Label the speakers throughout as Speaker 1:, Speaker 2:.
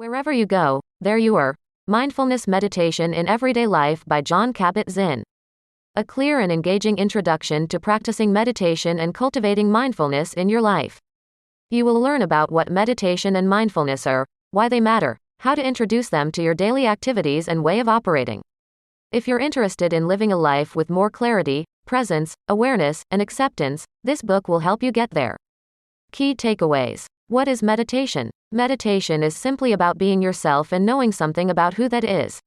Speaker 1: Wherever you go, there you are. Mindfulness Meditation in Everyday Life by Jon Kabat-Zinn. A clear and engaging introduction to practicing meditation and cultivating mindfulness in your life. You will learn about what meditation and mindfulness are, why they matter, how to introduce them to your daily activities and way of operating. If you're interested in living a life with more clarity, presence, awareness, and acceptance, this book will help you get there. Key takeaways. What is meditation? Meditation is simply about being yourself and knowing something about who that is.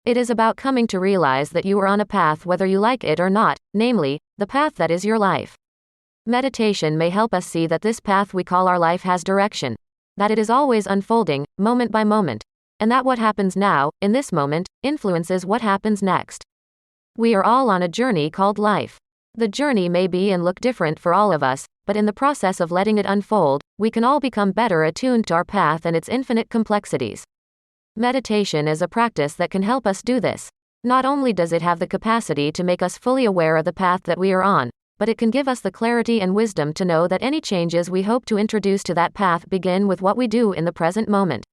Speaker 1: It is about coming to realize that you are on a path whether you like it or not, namely, the path that is your life. Meditation may help us see that this path we call our life has direction, that it is always unfolding, moment by moment, and that what happens now, in this moment, influences what happens next. We are all on a journey called life. The journey may be and look different for all of us, but in the process of letting it unfold, we can all become better attuned to our path and its infinite complexities. Meditation is a practice that can help us do this. Not only does it have the capacity to make us fully aware of the path that we are on, but it can give us the clarity and wisdom to know that any changes we hope to introduce to that path begin with what we do in the present moment.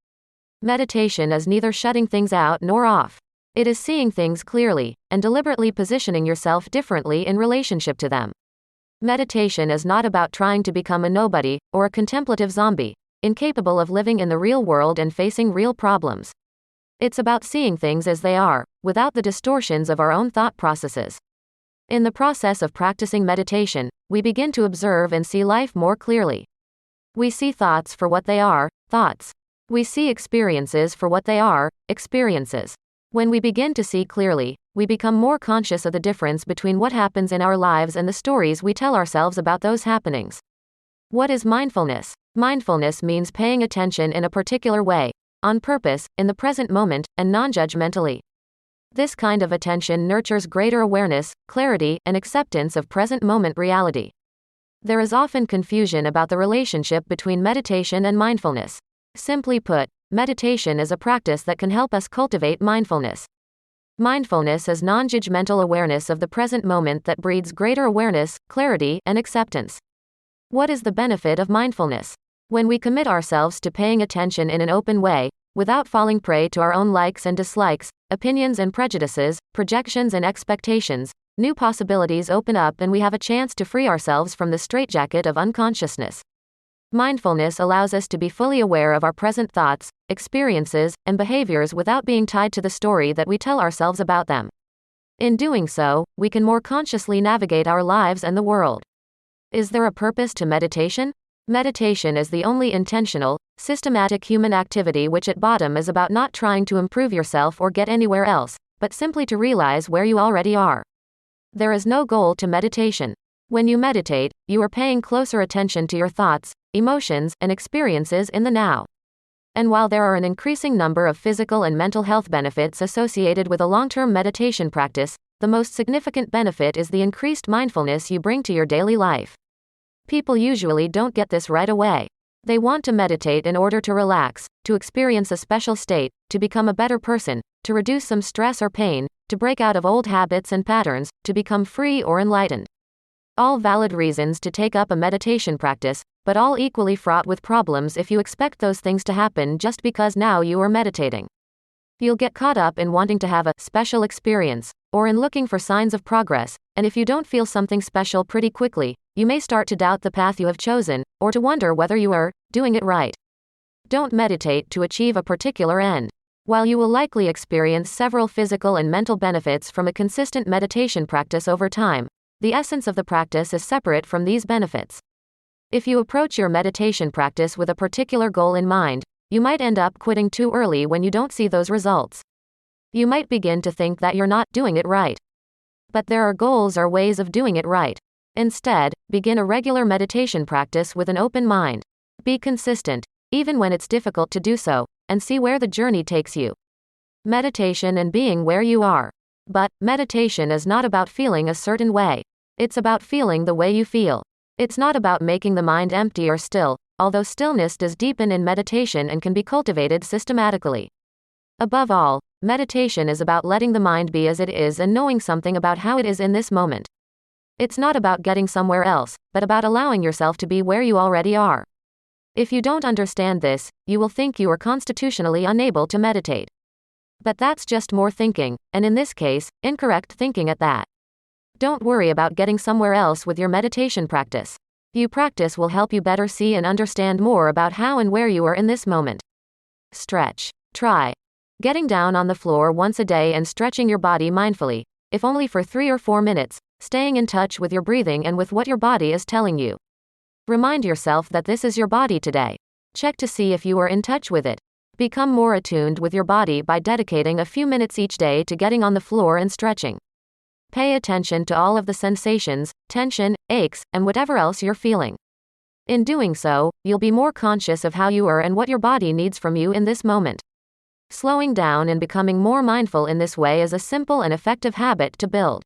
Speaker 1: Meditation is neither shutting things out nor off. It is seeing things clearly, and deliberately positioning yourself differently in relationship to them. Meditation is not about trying to become a nobody, or a contemplative zombie, incapable of living in the real world and facing real problems. It's about seeing things as they are, without the distortions of our own thought processes. In the process of practicing meditation, we begin to observe and see life more clearly. We see thoughts for what they are, thoughts. We see experiences for what they are, experiences. When we begin to see clearly, we become more conscious of the difference between what happens in our lives and the stories we tell ourselves about those happenings. What is mindfulness? Mindfulness means paying attention in a particular way, on purpose, in the present moment, and non-judgmentally. This kind of attention nurtures greater awareness, clarity, and acceptance of present moment reality. There is often confusion about the relationship between meditation and mindfulness. Simply put, meditation is a practice that can help us cultivate mindfulness. Mindfulness is non-judgmental awareness of the present moment that breeds greater awareness, clarity, and acceptance. What is the benefit of mindfulness? When we commit ourselves to paying attention in an open way, without falling prey to our own likes and dislikes, opinions and prejudices, projections and expectations, new possibilities open up and we have a chance to free ourselves from the straitjacket of unconsciousness. Mindfulness allows us to be fully aware of our present thoughts, experiences, and behaviors without being tied to the story that we tell ourselves about them. In doing so, we can more consciously navigate our lives and the world. Is there a purpose to meditation? Meditation is the only intentional, systematic human activity which at bottom is about not trying to improve yourself or get anywhere else, but simply to realize where you already are. There is no goal to meditation. When you meditate, you are paying closer attention to your thoughts, emotions, and experiences in the now. And while there are an increasing number of physical and mental health benefits associated with a long-term meditation practice, the most significant benefit is the increased mindfulness you bring to your daily life. People usually don't get this right away. They want to meditate in order to relax, to experience a special state, to become a better person, to reduce some stress or pain, to break out of old habits and patterns, to become free or enlightened. All valid reasons to take up a meditation practice, but all equally fraught with problems if you expect those things to happen just because now you are meditating. You'll get caught up in wanting to have a special experience, or in looking for signs of progress, and if you don't feel something special pretty quickly, you may start to doubt the path you have chosen, or to wonder whether you are doing it right. Don't meditate to achieve a particular end. While you will likely experience several physical and mental benefits from a consistent meditation practice over time, the essence of the practice is separate from these benefits. If you approach your meditation practice with a particular goal in mind, you might end up quitting too early when you don't see those results. You might begin to think that you're not doing it right. But there are goals or ways of doing it right. Instead, begin a regular meditation practice with an open mind. Be consistent, even when it's difficult to do so, and see where the journey takes you. Meditation and being where you are. But meditation is not about feeling a certain way. It's about feeling the way you feel. It's not about making the mind empty or still, although stillness does deepen in meditation and can be cultivated systematically. Above all, meditation is about letting the mind be as it is and knowing something about how it is in this moment. It's not about getting somewhere else, but about allowing yourself to be where you already are. If you don't understand this, you will think you are constitutionally unable to meditate. But that's just more thinking, and in this case, incorrect thinking at that. Don't worry about getting somewhere else with your meditation practice. Your practice will help you better see and understand more about how and where you are in this moment. Stretch. Try getting down on the floor once a day and stretching your body mindfully, if only for 3 or 4 minutes, staying in touch with your breathing and with what your body is telling you. Remind yourself that this is your body today. Check to see if you are in touch with it. Become more attuned with your body by dedicating a few minutes each day to getting on the floor and stretching. Pay attention to all of the sensations, tension, aches, and whatever else you're feeling. In doing so, you'll be more conscious of how you are and what your body needs from you in this moment. Slowing down and becoming more mindful in this way is a simple and effective habit to build.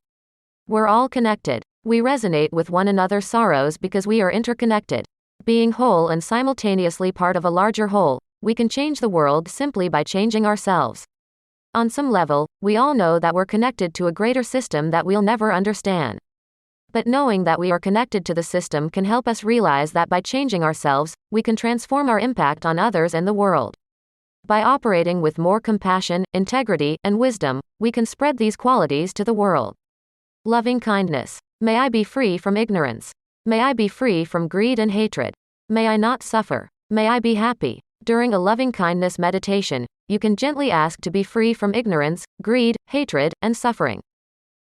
Speaker 1: We're all connected. We resonate with one another's sorrows because we are interconnected. Being whole and simultaneously part of a larger whole, we can change the world simply by changing ourselves. On some level, we all know that we're connected to a greater system that we'll never understand. But knowing that we are connected to the system can help us realize that by changing ourselves, we can transform our impact on others and the world. By operating with more compassion, integrity, and wisdom, we can spread these qualities to the world. Loving kindness. May I be free from ignorance. May I be free from greed and hatred. May I not suffer. May I be happy. During a loving kindness meditation, you can gently ask to be free from ignorance, greed, hatred, and suffering.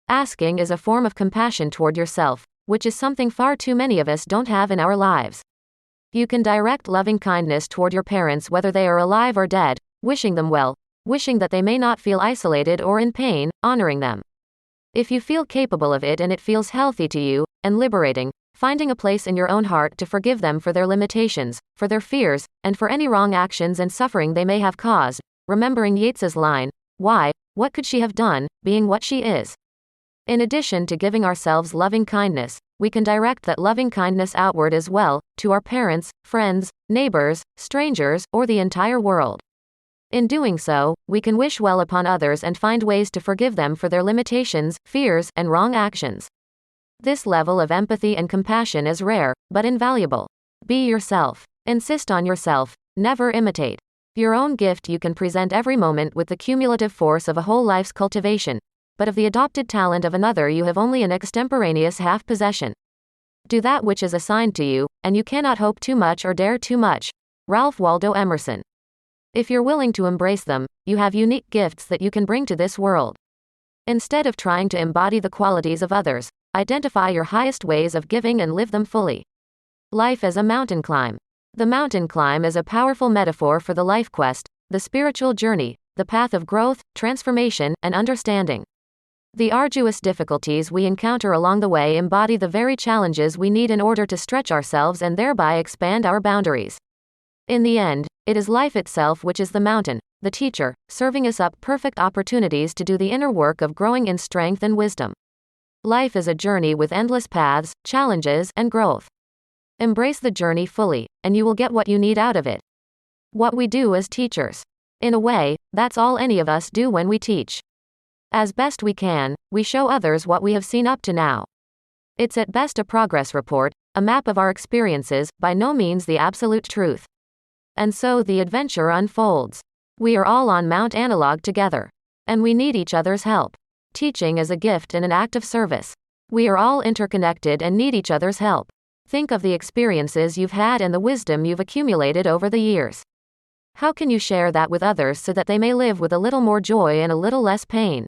Speaker 1: Asking is a form of compassion toward yourself, which is something far too many of us don't have in our lives. You can direct loving kindness toward your parents whether they are alive or dead, wishing them well, wishing that they may not feel isolated or in pain, honoring them. If you feel capable of it and it feels healthy to you, and liberating, finding a place in your own heart to forgive them for their limitations, for their fears, and for any wrong actions and suffering they may have caused, remembering Yeats's line, "Why, what could she have done, being what she is?" In addition to giving ourselves loving kindness, we can direct that loving kindness outward as well, to our parents, friends, neighbors, strangers, or the entire world. In doing so, we can wish well upon others and find ways to forgive them for their limitations, fears, and wrong actions. This level of empathy and compassion is rare, but invaluable. Be yourself. Insist on yourself. Never imitate. Your own gift you can present every moment with the cumulative force of a whole life's cultivation, but of the adopted talent of another you have only an extemporaneous half possession. Do that which is assigned to you, and you cannot hope too much or dare too much. Ralph Waldo Emerson. If you're willing to embrace them, you have unique gifts that you can bring to this world. Instead of trying to embody the qualities of others, identify your highest ways of giving and live them fully. Life as a mountain climb. The mountain climb is a powerful metaphor for the life quest, the spiritual journey, the path of growth, transformation, and understanding. The arduous difficulties we encounter along the way embody the very challenges we need in order to stretch ourselves and thereby expand our boundaries. In the end, it is life itself which is the mountain, the teacher, serving us up perfect opportunities to do the inner work of growing in strength and wisdom. Life is a journey with endless paths, challenges, and growth. Embrace the journey fully, and you will get what you need out of it. What we do as teachers. In a way, that's all any of us do when we teach. As best we can, we show others what we have seen up to now. It's at best a progress report, a map of our experiences, by no means the absolute truth. And so the adventure unfolds. We are all on Mount Analog together. And we need each other's help. Teaching is a gift and an act of service. We are all interconnected and need each other's help. Think of the experiences you've had and the wisdom you've accumulated over the years. How can you share that with others so that they may live with a little more joy and a little less pain?